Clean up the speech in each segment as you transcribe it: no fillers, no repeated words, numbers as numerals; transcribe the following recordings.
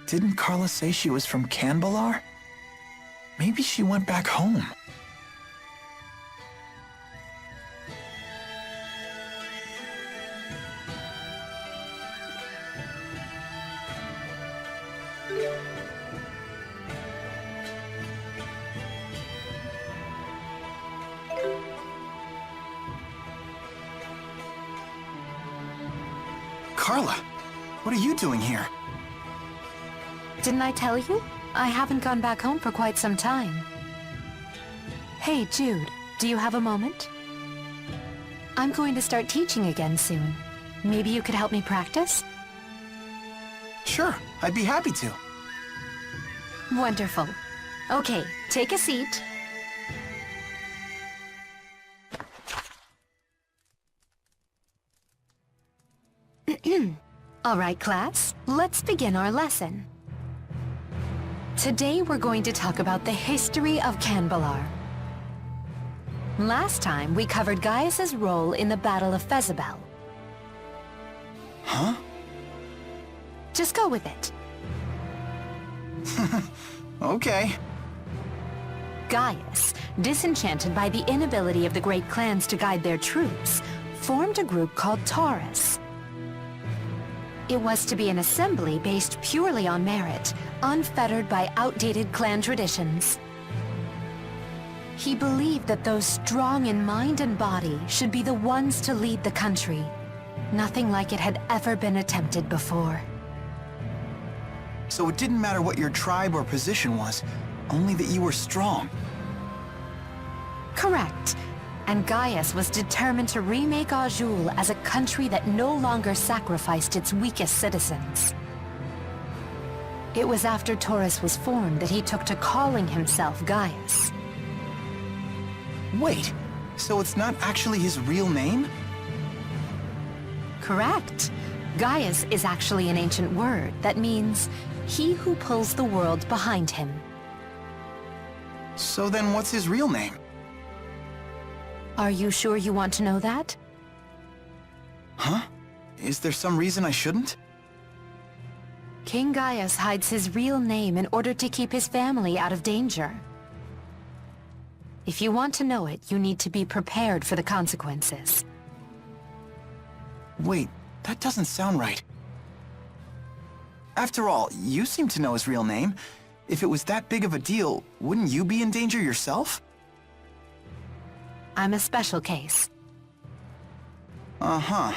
Didn't Carla say she was from Kanbalar? Maybe she went back home. Carla, what are you doing here? Didn't I tell you? I haven't gone back home for quite some time. Hey, Jude, do you have a moment? I'm going to start teaching again soon. Maybe you could help me practice? Sure, I'd be happy to. Wonderful. Okay, take a seat. All right, class, let's begin our lesson. Today we're going to talk about the history of Kanbalar. Last time we covered Gaius's role in the Battle of Fezabel. Huh? Just go with it. Okay. Gaius, disenchanted by the inability of the great clans to guide their troops, formed a group called Taurus. It was to be an assembly based purely on merit, unfettered by outdated clan traditions. He believed that those strong in mind and body should be the ones to lead the country. Nothing like it had ever been attempted before. So it didn't matter what your tribe or position was, only that you were strong. Correct. And Gaius was determined to remake Auj Oule as a country that no longer sacrificed its weakest citizens. It was after Taurus was formed that he took to calling himself Gaius. Wait, so it's not actually his real name? Correct. Gaius is actually an ancient word that means, he who pulls the world behind him. So then what's his real name? Are you sure you want to know that? Huh? Is there some reason I shouldn't? King Gaius hides his real name in order to keep his family out of danger. If you want to know it, you need to be prepared for the consequences. Wait, that doesn't sound right. After all, you seem to know his real name. If it was that big of a deal, wouldn't you be in danger yourself? I'm a special case. Uh-huh.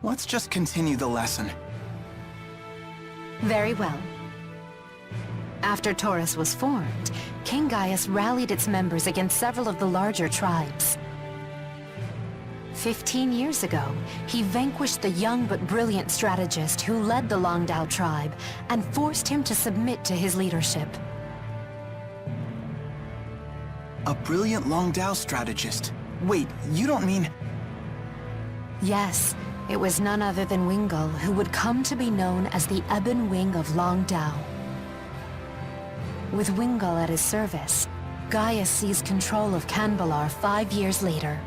Let's just continue the lesson. Very well. After Taurus was formed, King Gaius rallied its members against several of the larger tribes. 15 years ago, he vanquished the young but brilliant strategist who led the Longdao tribe and forced him to submit to his leadership. A brilliant Longdao strategist. Wait, you don't mean... Yes, it was none other than Wingul who would come to be known as the Ebon Wing of Longdao. With Wingul at his service, Gaius seized control of Kanbalar 5 years later.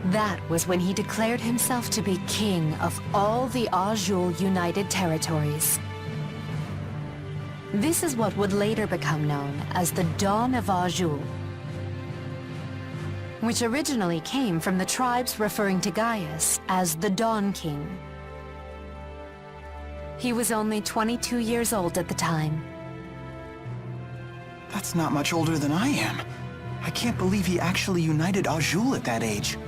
That was when he declared himself to be king of all the Auj Oule United Territories. This is what would later become known as the Dawn of Auj Oule, which originally came from the tribes referring to Gaius as the Dawn King. He was only 22 years old at the time. That's not much older than I am. I can't believe he actually united Auj Oule at that age.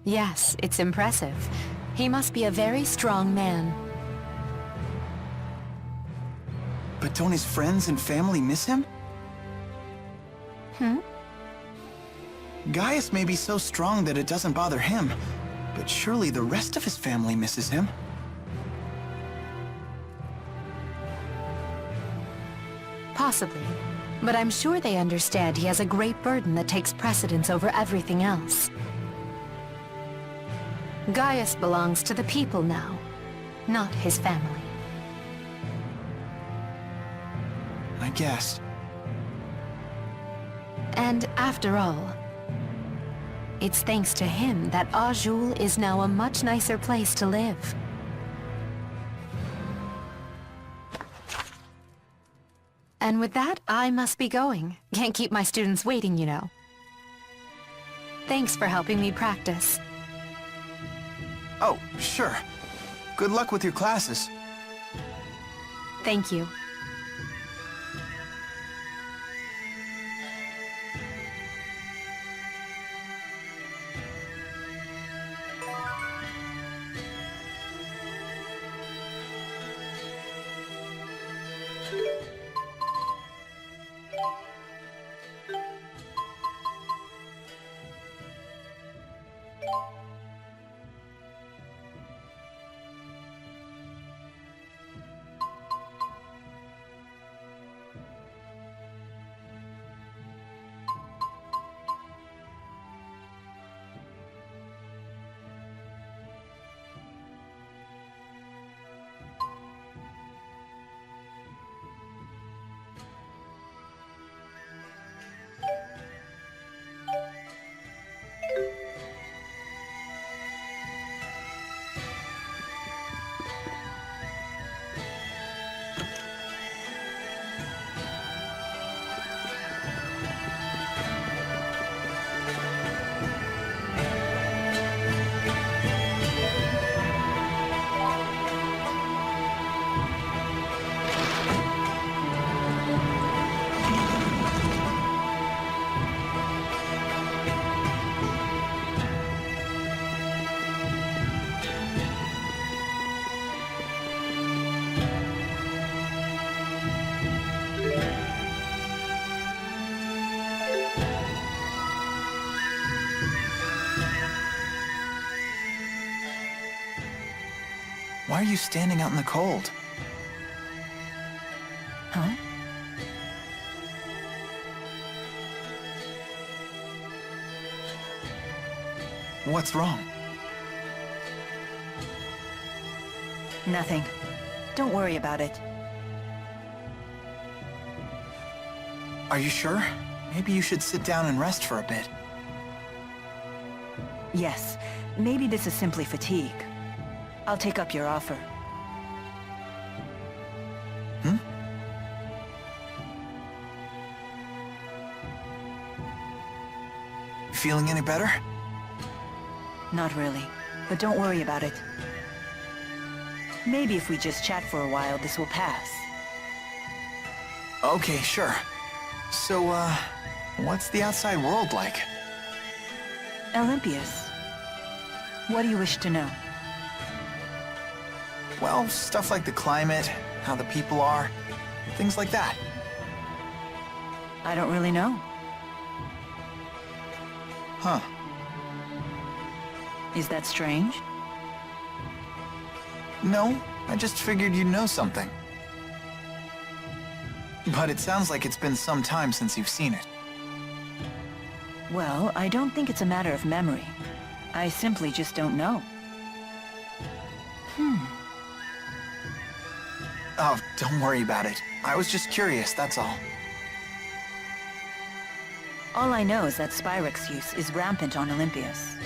Yes, it's impressive. He must be a very strong man. But don't his friends and family miss him? Gaius may be so strong that it doesn't bother him, but surely the rest of his family misses him. Possibly, but I'm sure they understand he has a great burden that takes precedence over everything else. Gaius belongs to the people now, not his family. I guess. And after all, it's thanks to him that Auj Oule is now a much nicer place to live. And with that, I must be going. Can't keep my students waiting, you know. Thanks for helping me practice. Oh, sure. Good luck with your classes. Thank you. Why are you standing out in the cold? Huh? What's wrong? Nothing. Don't worry about it. Are you sure? Maybe you should sit down and rest for a bit. Yes, maybe this is simply fatigue. I'll take up your offer. Hmm? Feeling any better? Not really, but don't worry about it. Maybe if we just chat for a while, this will pass. Okay, sure. So, what's the outside world like? Olympias. What do you wish to know? Well, stuff like the climate, how the people are, things like that. I don't really know. Huh. Is that strange? No, I just figured you'd know something. But it sounds like it's been some time since you've seen it. Well, I don't think it's a matter of memory. I simply just don't know. Oh, don't worry about it. I was just curious, that's all. All I know is that Spyrex use is rampant on Olympias.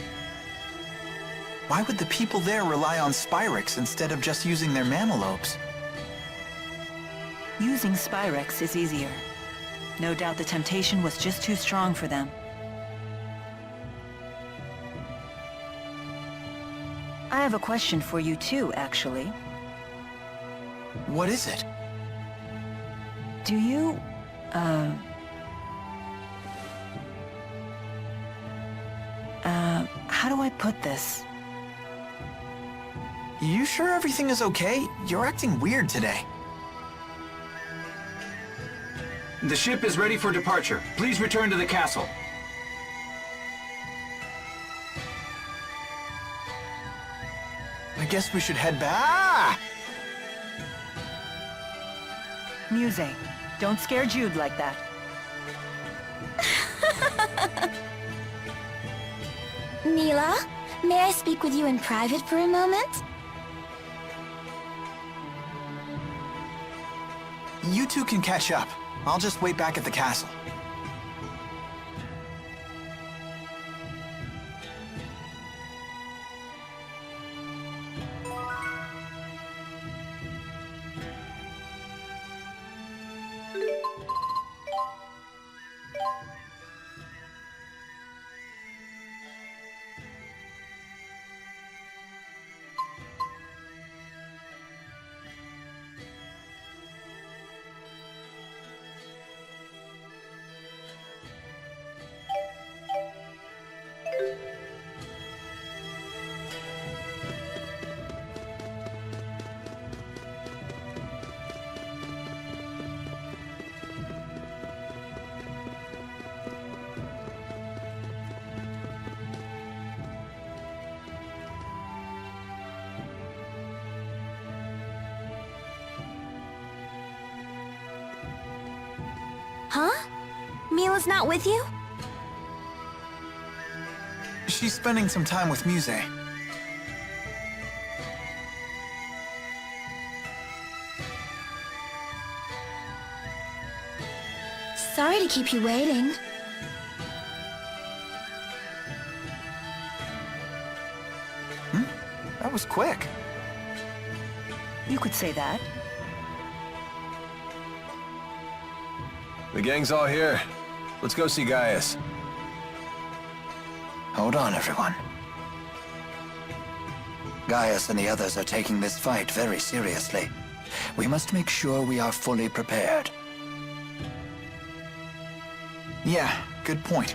Why would the people there rely on Spyrex instead of just using their manalobes? Using Spyrex is easier. No doubt the temptation was just too strong for them. I have a question for you too, actually. What is it? Do you, how do I put this? You sure everything is okay? You're acting weird today. The ship is ready for departure. Please return to the castle. I guess we should head back. Ah! Muse, don't scare Jude like that. Mila, may I speak with you in private for a moment? You two can catch up. I'll just wait back at the castle. Huh? Mila's not with you? She's spending some time with Muse. Sorry to keep you waiting. That was quick. You could say that. The gang's all here. Let's go see Gaius. Hold on, everyone. Gaius and the others are taking this fight very seriously. We must make sure we are fully prepared. Yeah, good point.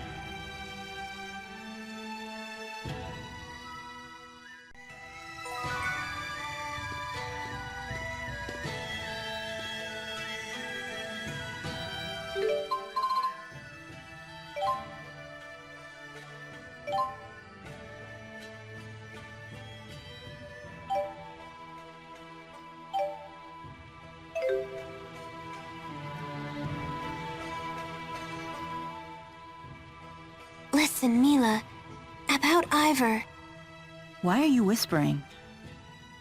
Listen, Mila, about Ivor. Why are you whispering?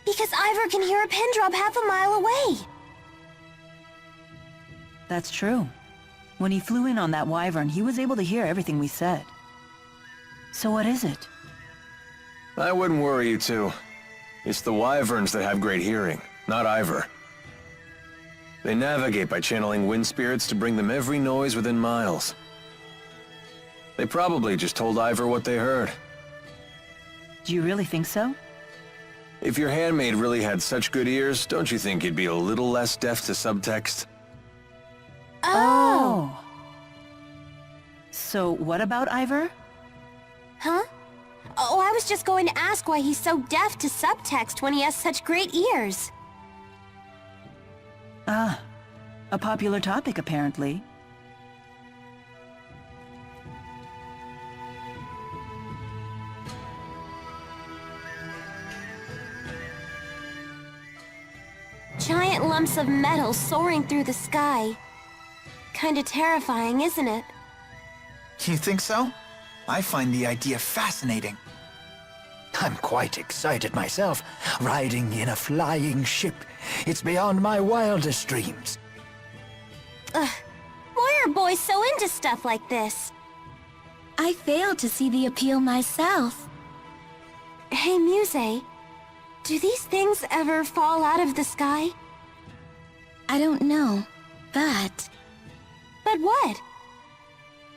Because Ivor can hear a pin drop half a mile away. That's true. When he flew in on that wyvern, he was able to hear everything we said. So what is it? I wouldn't worry, you two. It's the wyverns that have great hearing, not Ivor. They navigate by channeling wind spirits to bring them every noise within miles. They probably just told Ivor what they heard. Do you really think so? If your handmaid really had such good ears, don't you think he'd be a little less deaf to subtext? Oh! So what about Ivor? Huh? Oh, I was just going to ask why he's so deaf to subtext when he has such great ears. Ah, a popular topic apparently. Giant lumps of metal soaring through the sky. Kinda terrifying, isn't it? You think so? I find the idea fascinating. I'm quite excited myself, riding in a flying ship. It's beyond my wildest dreams. Why are boys so into stuff like this? I failed to see the appeal myself. Hey, Muse, do these things ever fall out of the sky? I don't know, but... But what?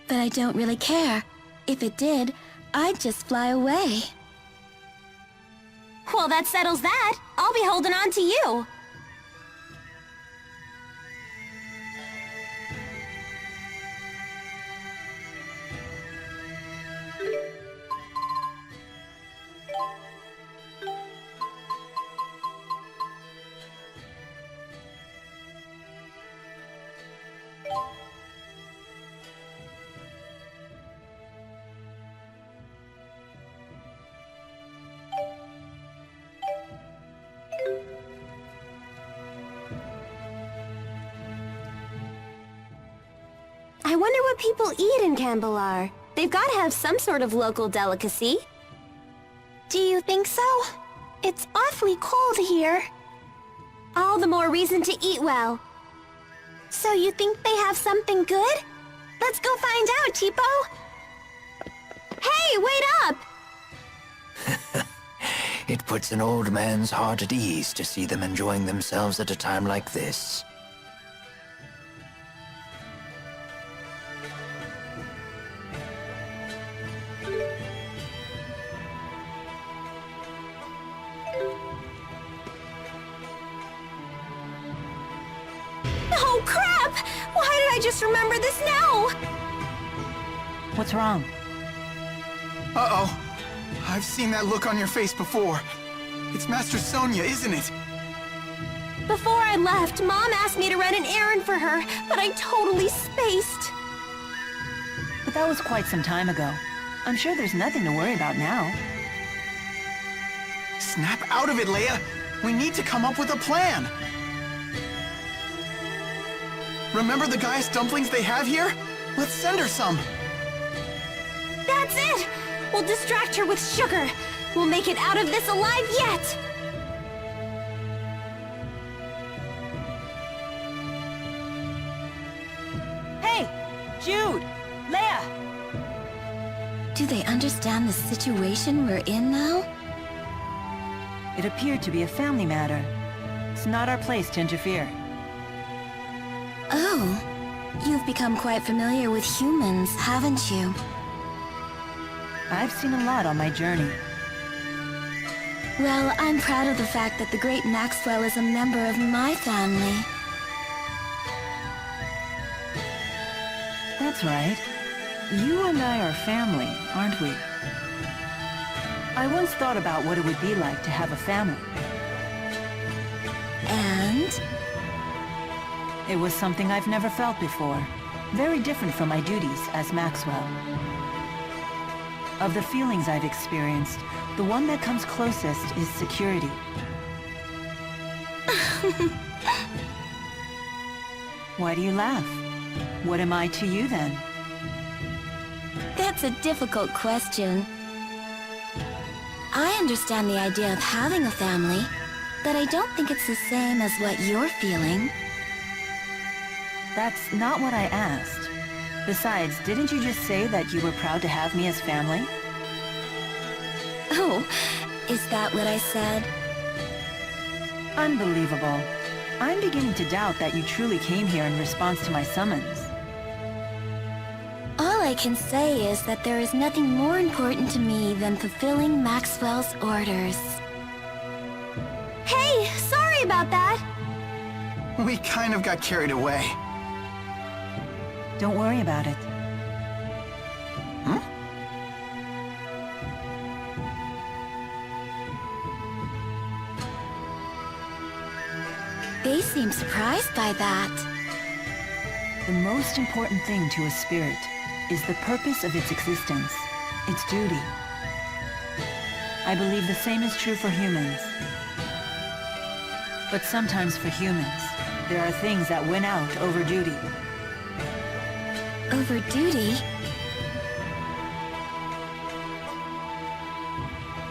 But I don't really care. If it did, I'd just fly away. Well, that settles that. I'll be holding on to you. I wonder what people eat in Kanbalar. They've got to have some sort of local delicacy. Do you think so? It's awfully cold here. All the more reason to eat well. So you think they have something good? Let's go find out, Cheapo! Hey, wait up! It puts an old man's heart at ease to see them enjoying themselves at a time like this. Oh, crap! Why did I just remember this now? What's wrong? Uh-oh. I've seen that look on your face before. It's Master Sonia, isn't it? Before I left, Mom asked me to run an errand for her, but I totally spaced. But that was quite some time ago. I'm sure there's nothing to worry about now. Snap out of it, Leia! We need to come up with a plan! Remember the guy's dumplings they have here? Let's send her some. That's it! We'll distract her with sugar. We'll make it out of this alive yet! Hey! Jude! Leia! Do they understand the situation we're in now? It appeared to be a family matter. It's not our place to interfere. Oh, you've become quite familiar with humans, haven't you? I've seen a lot on my journey. Well, I'm proud of the fact that the great Maxwell is a member of my family. That's right. You and I are family, aren't we? I once thought about what it would be like to have a family. And? It was something I've never felt before. Very different from my duties as Maxwell. Of the feelings I've experienced, the one that comes closest is security. Why do you laugh? What am I to you then? That's a difficult question. I understand the idea of having a family, but I don't think it's the same as what you're feeling. That's not what I asked. Besides, didn't you just say that you were proud to have me as family? Oh, is that what I said? Unbelievable. I'm beginning to doubt that you truly came here in response to my summons. All I can say is that there is nothing more important to me than fulfilling Maxwell's orders. Hey, sorry about that! We kind of got carried away. Don't worry about it. Hmm? They seem surprised by that. The most important thing to a spirit is the purpose of its existence, its duty. I believe the same is true for humans. But sometimes for humans, there are things that win out over duty. Over duty?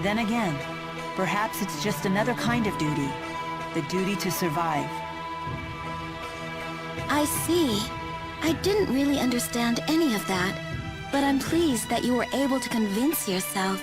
Then again, perhaps it's just another kind of duty, the duty to survive. I see. I didn't really understand any of that, but I'm pleased that you were able to convince yourself.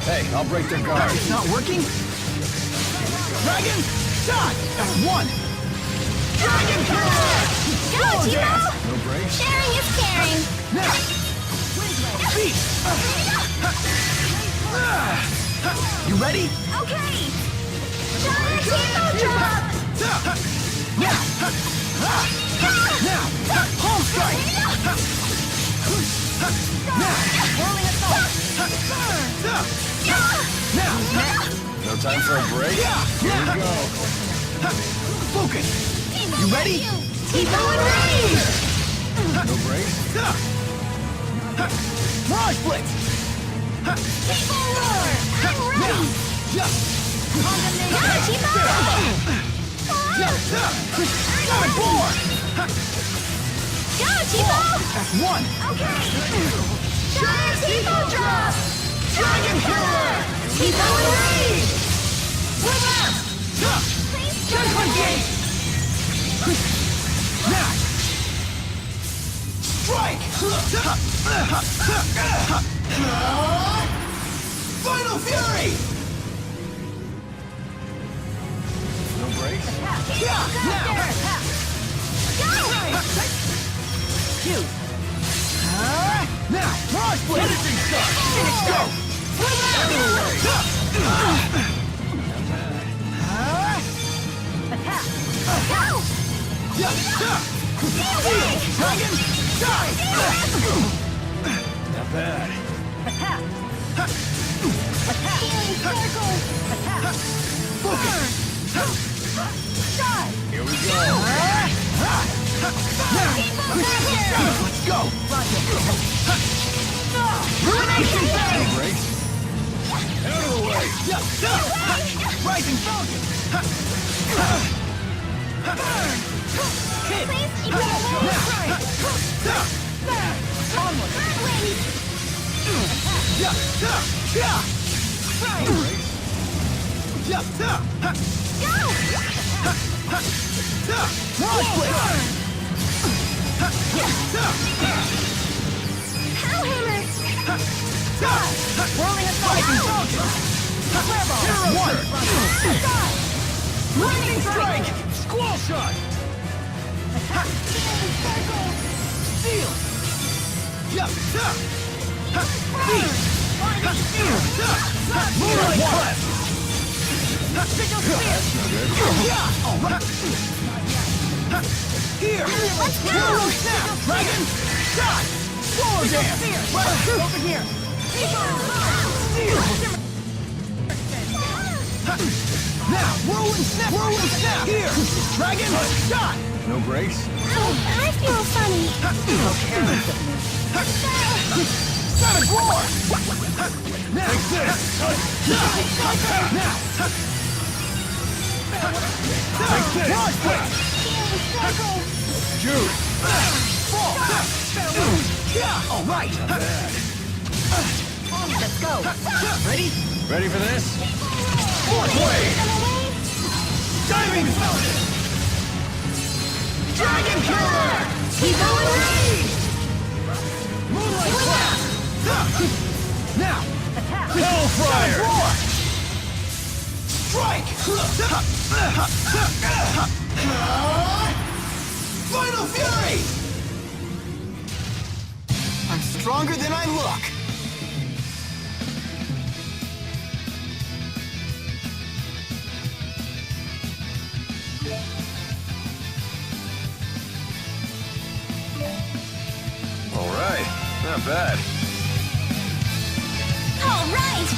Hey, I'll break their guard. It's not working? Dragon shot! That's one! Dragon killer! Go, Timo! No breaks? Sharing is caring! Now! Beat! You ready? Okay! Giant Timo drop! Now! Now! Home strike! Now! Rolling assault! Now! No time for a break? Here we go. Focus! You ready? Timo and Rage! No breaks? Mirage Blitz! Timo roar! I'm ready! Go, Timo! Sonic Boar! Go, Timo! That's one! Okay! Giant Timo drop! Dragon Killer! Timo and Rage! Please, Final Fury! No breaks? Jude! Now, Mirage Blade! Finishing shot! Finish go! Attack! Dragon! Die! Not bad. Attack! Attack! Focus! Die! Here we go. Let's go! Ruination Bang! No breaks? Out of the way. Rising Falcon! Hit! Please keep it away! Onward! Hellhammer! Whirling assault! Lightning Strike! Squall Shot! Steel! Moonlight Blast! Here! Let's go! Whirling Snap! Dragon! Shot! Solar Dance! Over here! Steel! Now! Whirling Snap! Whirling Snap! Here! Dragon! Shot! No breaks? Oh, I feel funny. Savage Roar! Now! Take this! Now! Take this! Launch Blade! Jude! Fall! All right! Let's go! Ready? Ready for this? Fourth Wave! Diving Falcon! Dragon Killer! Keep going! Moonlight Blast! Now! Hellfire! Roar! Strike! Final Fury! I'm stronger than I look! All right. Not bad. All right!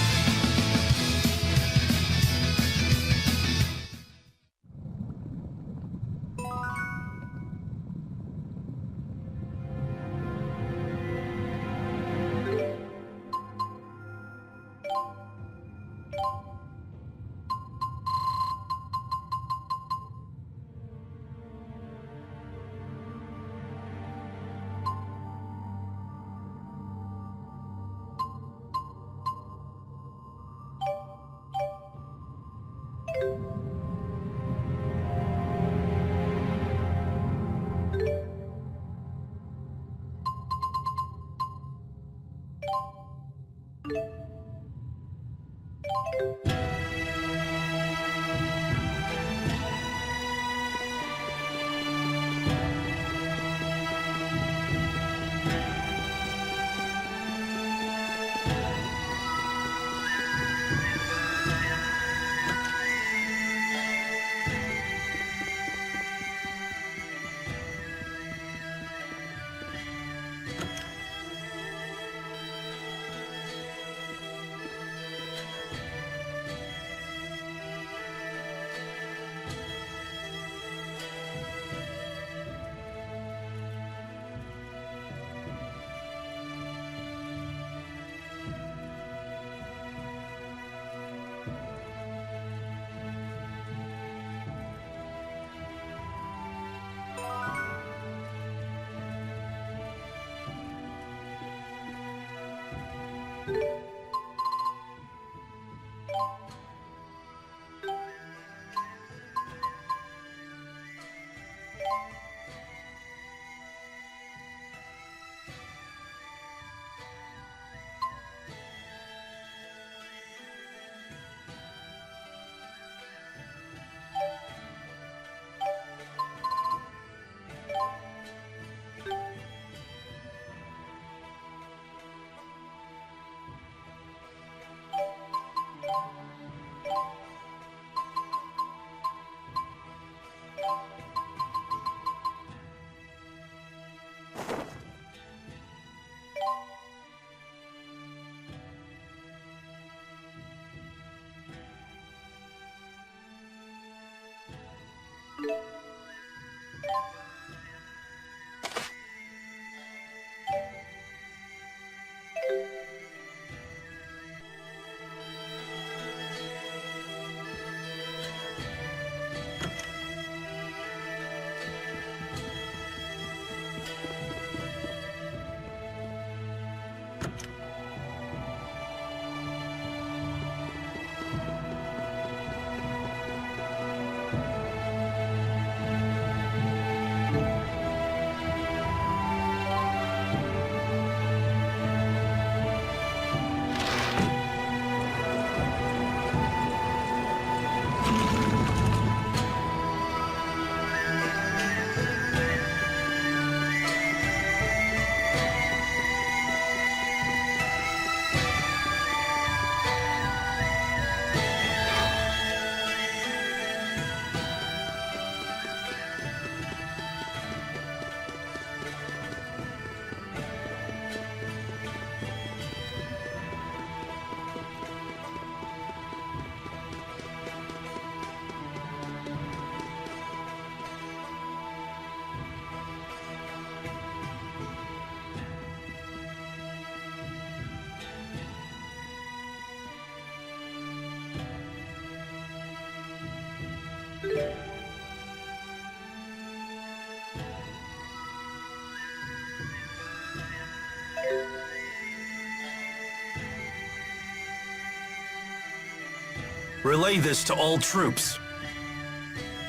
Relay this to all troops.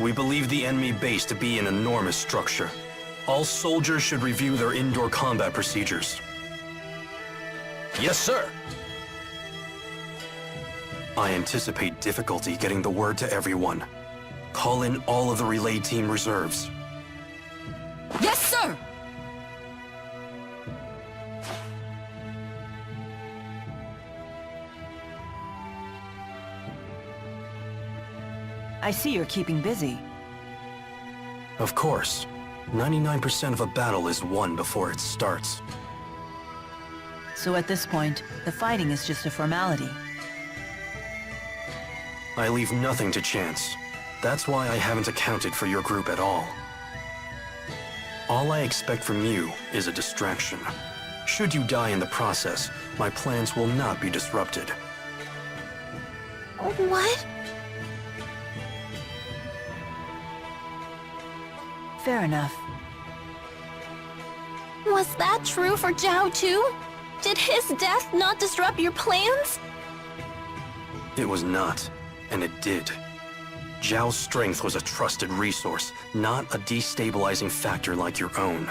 We believe the enemy base to be an enormous structure. All soldiers should review their indoor combat procedures. Yes, sir. I anticipate difficulty getting the word to everyone. Call in all of the relay team reserves. Yes, sir! I see you're keeping busy. Of course. 99% of a battle is won before it starts. So at this point, the fighting is just a formality. I leave nothing to chance. That's why I haven't accounted for your group at all. All I expect from you is a distraction. Should you die in the process, my plans will not be disrupted. What? Fair enough. Was that true for Jiao too? Did his death not disrupt your plans? It was not, and it did. Jiao's strength was a trusted resource, not a destabilizing factor like your own.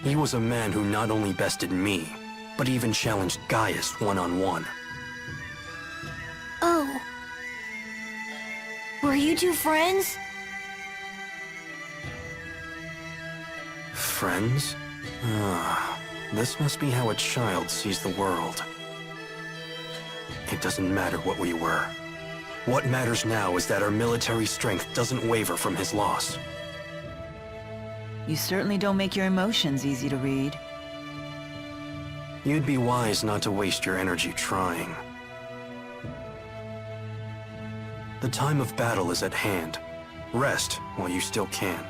He was a man who not only bested me, but even challenged Gaius one-on-one. Oh. Were you two friends? Friends? Ah, this must be how a child sees the world. It doesn't matter what we were. What matters now is that our military strength doesn't waver from his loss. You certainly don't make your emotions easy to read. You'd be wise not to waste your energy trying. The time of battle is at hand. Rest while you still can.